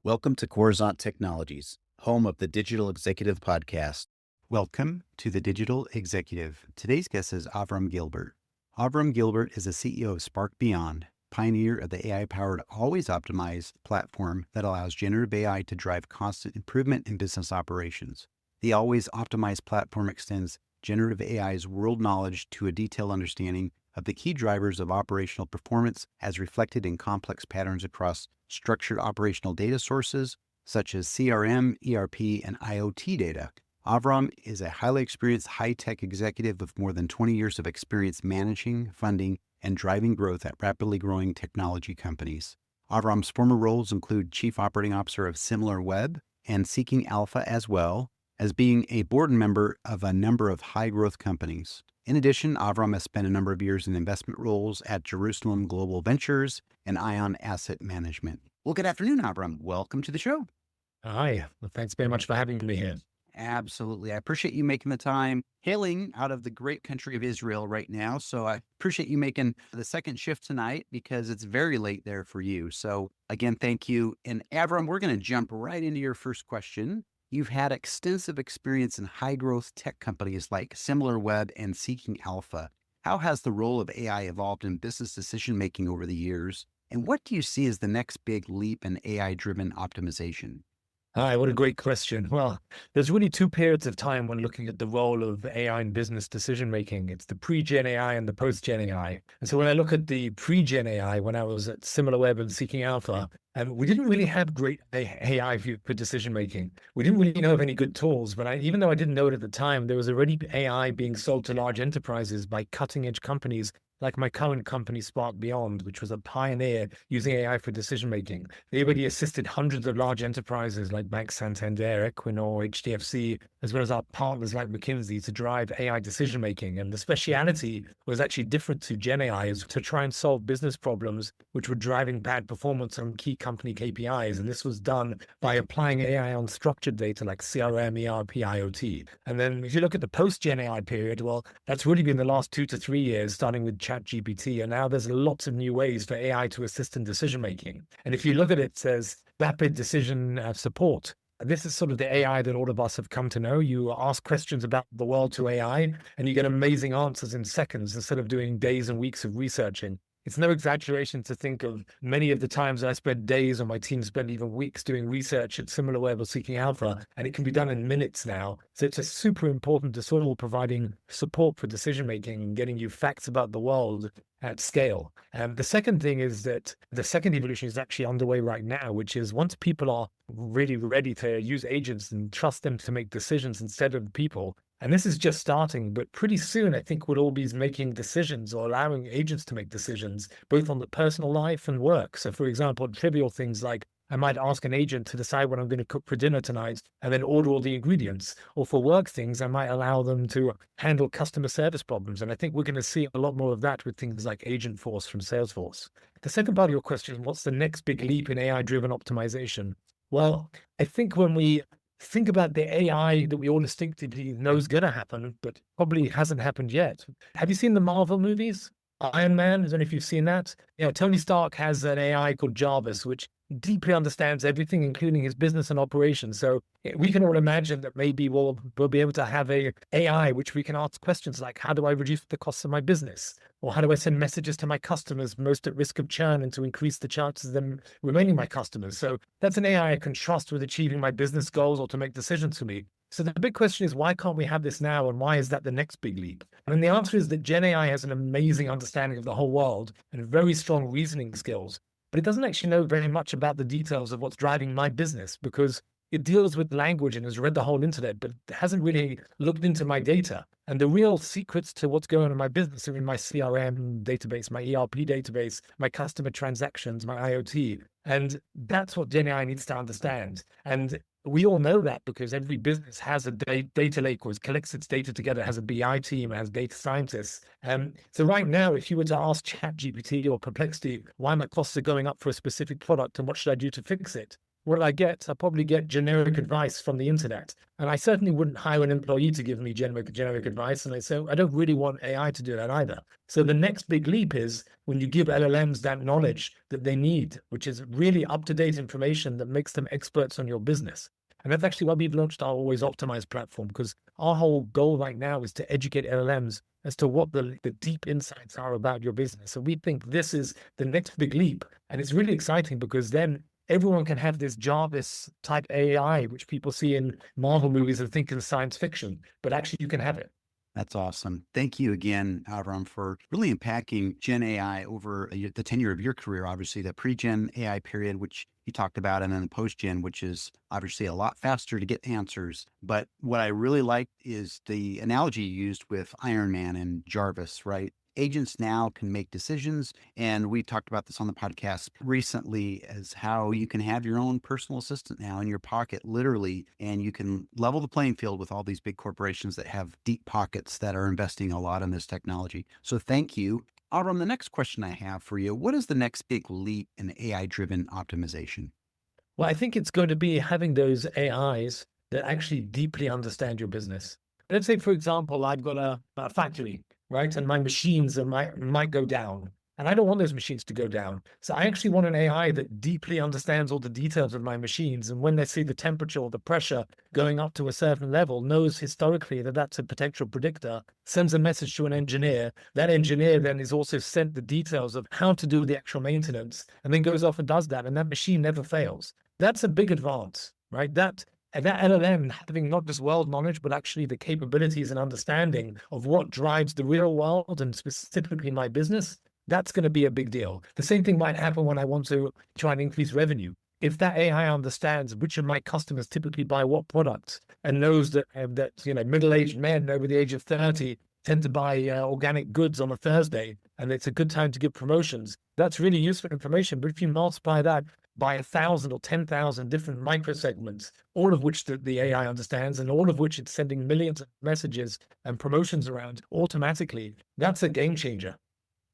Welcome to Coruzant Technologies, home of the Digital Executive Podcast. Welcome to the Digital Executive. Today's guest is Avrom Gilbert. Avrom Gilbert is the CEO of Spark Beyond, pioneer of the AI-powered Always Optimized platform that allows generative AI to drive constant improvement in business operations. The Always Optimized platform extends generative AI's world knowledge to a detailed understanding of the key drivers of operational performance as reflected in complex patterns across structured operational data sources such as CRM, ERP, and IoT data. Avrom is a highly experienced high-tech executive with more than 20 years of experience managing, funding, and driving growth at rapidly growing technology companies. Avrom's former roles include Chief Operating Officer of SimilarWeb and Seeking Alpha, as well as being a board member of a number of high-growth companies. In addition, Avrom has spent a number of years in investment roles at Jerusalem Global Ventures and Ion Asset Management. Well, good afternoon, Avrom. Welcome to the show. Hi. Well, thanks very much for having me here. Absolutely. I appreciate you making the time, hailing out of the great country of Israel right now. So I appreciate you making the second shift tonight because it's very late there for you. So again, thank you. And Avrom, we're going to jump right into your first question. You've had extensive experience in high growth tech companies like SimilarWeb and Seeking Alpha. How has the role of AI evolved in business decision making over the years? And what do you see as the next big leap in AI driven optimization? Hi, what a great question. Well, there's really two periods of time when looking at the role of AI in business decision making. It's the pre-Gen AI and the post-Gen AI. And so when I look at the pre-Gen AI, when I was at SimilarWeb and Seeking Alpha, we didn't really have great AI for decision making. We didn't really know of any good tools, but even though I didn't know it at the time, there was already AI being sold to large enterprises by cutting edge companies like my current company, Spark Beyond, which was a pioneer using AI for decision making. They already assisted hundreds of large enterprises like Bank Santander, Equinor, HDFC, as well as our partners like McKinsey to drive AI decision making. And the speciality was actually different to Gen AI, is to try and solve business problems which were driving bad performance on key company KPIs. And this was done by applying AI on structured data like CRM, ERP, IoT. And then if you look at the post-Gen AI period, well, that's really been the last 2 to 3 years, starting with ChatGPT. And now there's lots of new ways for AI to assist in decision making. And if you look at it, it says rapid decision support. This is sort of the AI that all of us have come to know. You ask questions about the world to AI and you get amazing answers in seconds instead of doing days and weeks of researching. It's no exaggeration to think of many of the times I spent days or my team spent even weeks doing research at SimilarWeb or Seeking Alpha, and it can be done in minutes now. So it's a super important to sort of providing support for decision-making and getting you facts about the world at scale. The second thing is that the second evolution is actually underway right now, which is once people are really ready to use agents and trust them to make decisions instead of people. And this is just starting, but pretty soon, I think we'll all be making decisions or allowing agents to make decisions, both on the personal life and work. So for example, trivial things like I might ask an agent to decide what I'm going to cook for dinner tonight and then order all the ingredients. Or for work things, I might allow them to handle customer service problems. And I think we're going to see a lot more of that with things like Agentforce from Salesforce. The second part of your question, what's the next big leap in AI-driven optimization? Well, I think when we think about the AI that we all instinctively know is going to happen, but probably hasn't happened yet. Have you seen the Marvel movies? Iron Man, I don't know if you've seen that. Tony Stark has an AI called Jarvis, which deeply understands everything, including his business and operations. So we can all imagine that maybe we'll be able to have a AI which we can ask questions like, how do I reduce the costs of my business? Or how do I send messages to my customers most at risk of churn and to increase the chances of them remaining my customers? So that's an AI I can trust with achieving my business goals or to make decisions for me. So the big question is, why can't we have this now? And why is that the next big leap? And the answer is that Gen AI has an amazing understanding of the whole world and very strong reasoning skills. But it doesn't actually know very much about the details of what's driving my business because it deals with language and has read the whole internet, but hasn't really looked into my data. And the real secrets to what's going on in my business are in my CRM database, my ERP database, my customer transactions, my IoT. And that's what Gen AI needs to understand. And we all know that because every business has a data lake or collects its data together, has a BI team, has data scientists. So right now, if you were to ask ChatGPT or Perplexity, why my costs are going up for a specific product and what should I do to fix it? what I get, I probably get generic advice from the internet. And I certainly wouldn't hire an employee to give me generic advice. And I say, I don't really want AI to do that either. So the next big leap is when you give LLMs that knowledge that they need, which is really up-to-date information that makes them experts on your business. And that's actually why we've launched our Always Optimized platform, because our whole goal right now is to educate LLMs as to what the deep insights are about your business. And we think this is the next big leap. And it's really exciting because then everyone can have this Jarvis type AI, which people see in Marvel movies and think is science fiction, but actually you can have it. That's awesome. Thank you again, Avrom, for really unpacking Gen AI over the tenure of your career. Obviously, the pre-Gen AI period, which you talked about, and then the post-Gen, which is obviously a lot faster to get answers. But what I really liked is the analogy you used with Iron Man and Jarvis, right? Agents now can make decisions. And we talked about this on the podcast recently as how you can have your own personal assistant now in your pocket, literally, and you can level the playing field with all these big corporations that have deep pockets that are investing a lot in this technology. So thank you. Avram, the next question I have for you, what is the next big leap in AI-driven optimization? Well, I think it's going to be having those AIs that actually deeply understand your business. Let's say, for example, I've got a factory, right? And my machines might go down. And I don't want those machines to go down. So I actually want an AI that deeply understands all the details of my machines. And when they see the temperature or the pressure going up to a certain level, knows historically that that's a potential predictor, sends a message to an engineer. That engineer then is also sent the details of how to do the actual maintenance, and then goes off and does that. And that machine never fails. That's a big advance, right? That LLM having not just world knowledge, but actually the capabilities and understanding of what drives the real world and specifically my business, that's going to be a big deal. The same thing might happen when I want to try and increase revenue. If that AI understands which of my customers typically buy what products and knows that middle-aged men over the age of 30 tend to buy organic goods on a Thursday, and it's a good time to give promotions, that's really useful information. But if you multiply that by 1,000 or 10,000 different micro segments, all of which the AI understands, and all of which it's sending millions of messages and promotions around automatically, that's a game changer.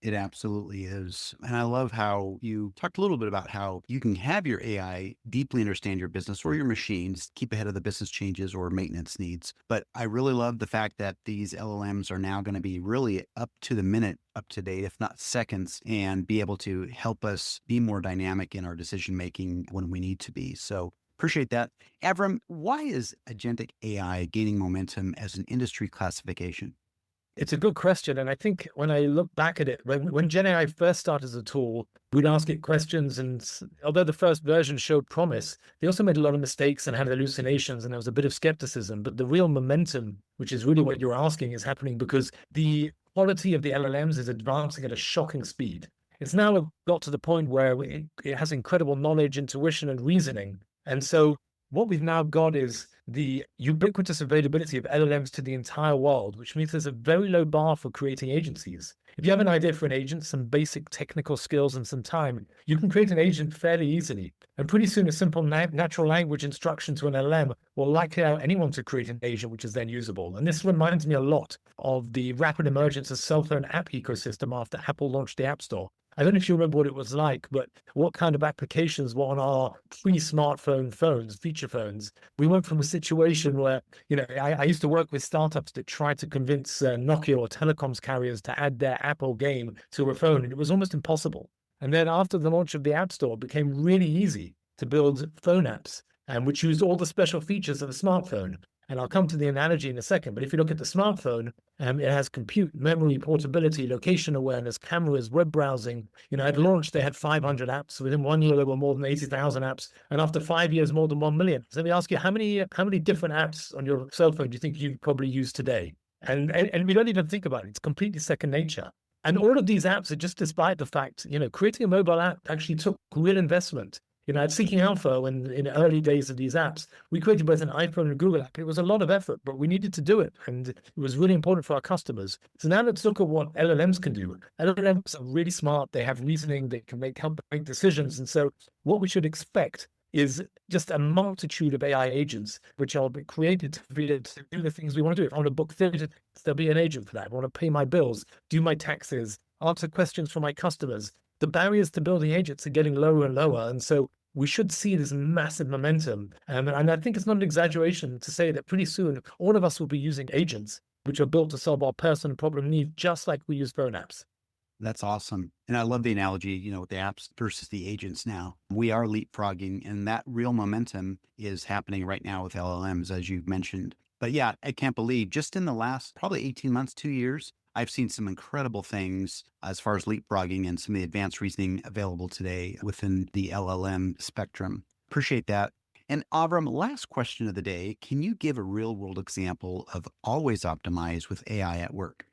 It absolutely is. And I love how you talked a little bit about how you can have your AI deeply understand your business or your machines, keep ahead of the business changes or maintenance needs. But I really love the fact that these LLMs are now going to be really up to the minute, up to date, if not seconds, and be able to help us be more dynamic in our decision making when we need to be. So appreciate that. Avram, why is agentic AI gaining momentum as an industry classification? It's a good question. And I think when I look back at it, when Gen AI first started as a tool, we'd ask it questions. And although the first version showed promise, they also made a lot of mistakes and had hallucinations. And there was a bit of skepticism. But the real momentum, which is really what you're asking, is happening because the quality of the LLMs is advancing at a shocking speed. It's now got to the point where it has incredible knowledge, intuition, and reasoning. And so what we've now got is the ubiquitous availability of LLMs to the entire world, which means there's a very low bar for creating agencies. If you have an idea for an agent, some basic technical skills and some time, you can create an agent fairly easily. And pretty soon a simple natural language instruction to an LLM will likely allow anyone to create an agent which is then usable. And this reminds me a lot of the rapid emergence of cell phone app ecosystem after Apple launched the App Store. I don't know if you remember what it was like, but what kind of applications were on our pre-smartphone phones, feature phones. We went from a situation where, I used to work with startups that tried to convince Nokia or telecoms carriers to add their Apple game to a phone, and it was almost impossible. And then after the launch of the App Store, it became really easy to build phone apps, which used all the special features of a smartphone. And I'll come to the analogy in a second, but if you look at the smartphone, it has compute, memory, portability, location awareness, cameras, web browsing. At launch, they had 500 apps. Within 1 year, there were more than 80,000 apps. And after 5 years, more than 1 million. So let me ask you, how many different apps on your cell phone do you think you probably use today? And we don't even think about it. It's completely second nature. And all of these apps are just despite the fact, creating a mobile app actually took real investment. At Seeking Alpha, when in the early days of these apps, we created both an iPhone and Google app. It was a lot of effort, but we needed to do it. And it was really important for our customers. So now let's look at what LLMs can do. LLMs are really smart. They have reasoning. They can help make decisions. And so what we should expect is just a multitude of AI agents, which are created to do the things we want to do. If I want to book theater, there'll be an agent for that. If I want to pay my bills, do my taxes, answer questions for my customers. The barriers to building agents are getting lower and lower. And so we should see this massive momentum. And I think it's not an exaggeration to say that pretty soon, all of us will be using agents, which are built to solve our person problem needs, just like we use phone apps. That's awesome. And I love the analogy, with the apps versus the agents now. We are leapfrogging, and that real momentum is happening right now with LLMs, as you've mentioned. But yeah, I can't believe just in the last probably 18 months, 2 years, I've seen some incredible things as far as leapfrogging and some of the advanced reasoning available today within the LLM spectrum. Appreciate that. And Avram, last question of the day. Can you give a real world example of always optimize with AI at work?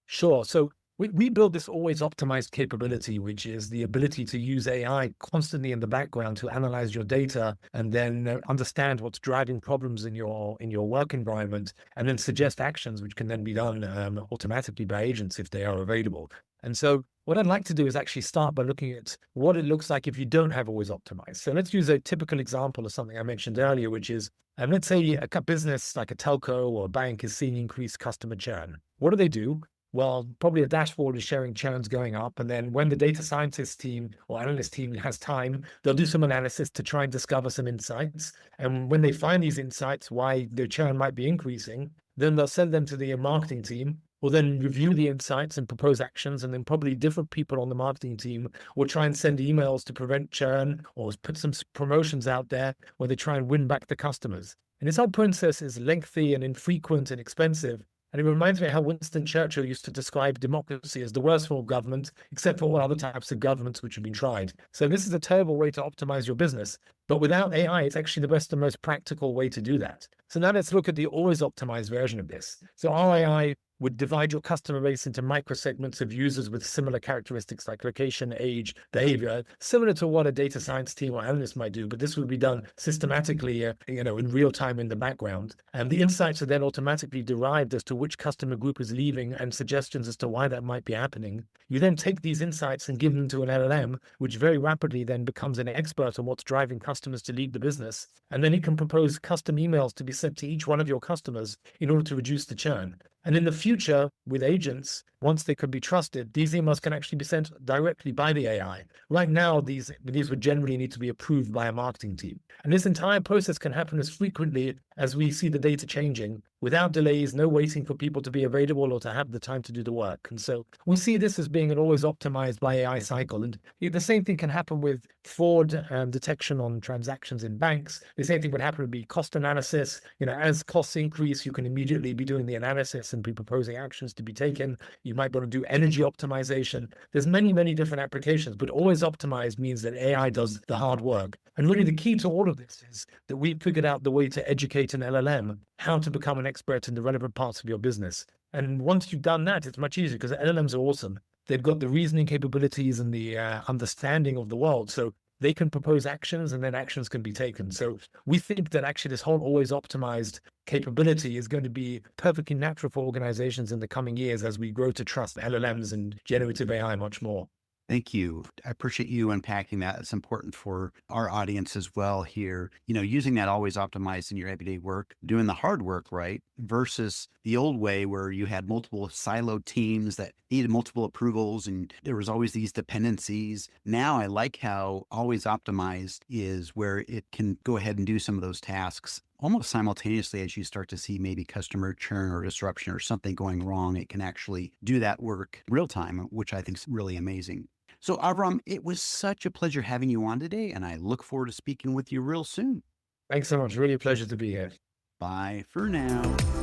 Sure. So we build this always optimized capability, which is the ability to use AI constantly in the background to analyze your data and then understand what's driving problems in your work environment, and then suggest actions which can then be done automatically by agents if they are available. And so what I'd like to do is actually start by looking at what it looks like if you don't have always optimized. So let's use a typical example of something I mentioned earlier, which is, let's say a business like a telco or a bank is seeing increased customer churn. What do? Well, probably a dashboard is showing churns going up. And then when the data scientist team or analyst team has time, they'll do some analysis to try and discover some insights. And when they find these insights, why their churn might be increasing, then they'll send them to the marketing team, will then review the insights and propose actions. And then probably different people on the marketing team will try and send emails to prevent churn or put some promotions out there where they try and win back the customers. And this whole process is lengthy and infrequent and expensive. And it reminds me how Winston Churchill used to describe democracy as the worst form of government, except for all other types of governments which have been tried. So this is a terrible way to optimize your business. But without AI, it's actually the best and most practical way to do that. So now let's look at the always optimized version of this. So our AI would divide your customer base into microsegments of users with similar characteristics like location, age, behavior, similar to what a data science team or analyst might do, but this would be done systematically, in real time in the background. And the insights are then automatically derived as to which customer group is leaving and suggestions as to why that might be happening. You then take these insights and give them to an LLM, which very rapidly then becomes an expert on what's driving customers to leave the business. And then it can propose custom emails to be sent to each one of your customers in order to reduce the churn. And in the future, with agents, once they could be trusted, these emails can actually be sent directly by the AI. Right now, these would generally need to be approved by a marketing team. And this entire process can happen as frequently as we see the data changing, without delays, no waiting for people to be available or to have the time to do the work. And so we see this as being an always optimized by AI cycle. And the same thing can happen with fraud detection on transactions in banks. The same thing would happen with cost analysis. As costs increase, you can immediately be doing the analysis and be proposing actions to be taken. You might want to do energy optimization. There's many, many different applications, but always optimized means that AI does the hard work. And really the key to all of this is that we figured out the way to educate an LLM how to become an expert in the relevant parts of your business. And once you've done that, it's much easier because LLMs are awesome. They've got the reasoning capabilities and the understanding of the world. So they can propose actions and then actions can be taken. So we think that actually this whole always optimized capability is going to be perfectly natural for organizations in the coming years as we grow to trust LLMs and generative AI much more. Thank you. I appreciate you unpacking that. It's important for our audience as well here. Using that always optimized in your everyday work, doing the hard work, right? Versus the old way where you had multiple siloed teams that needed multiple approvals and there was always these dependencies. Now I like how always optimized is where it can go ahead and do some of those tasks almost simultaneously as you start to see maybe customer churn or disruption or something going wrong. It can actually do that work real time, which I think is really amazing. So Avram, it was such a pleasure having you on today, and I look forward to speaking with you real soon. Thanks so much. Really a pleasure to be here. Bye for now.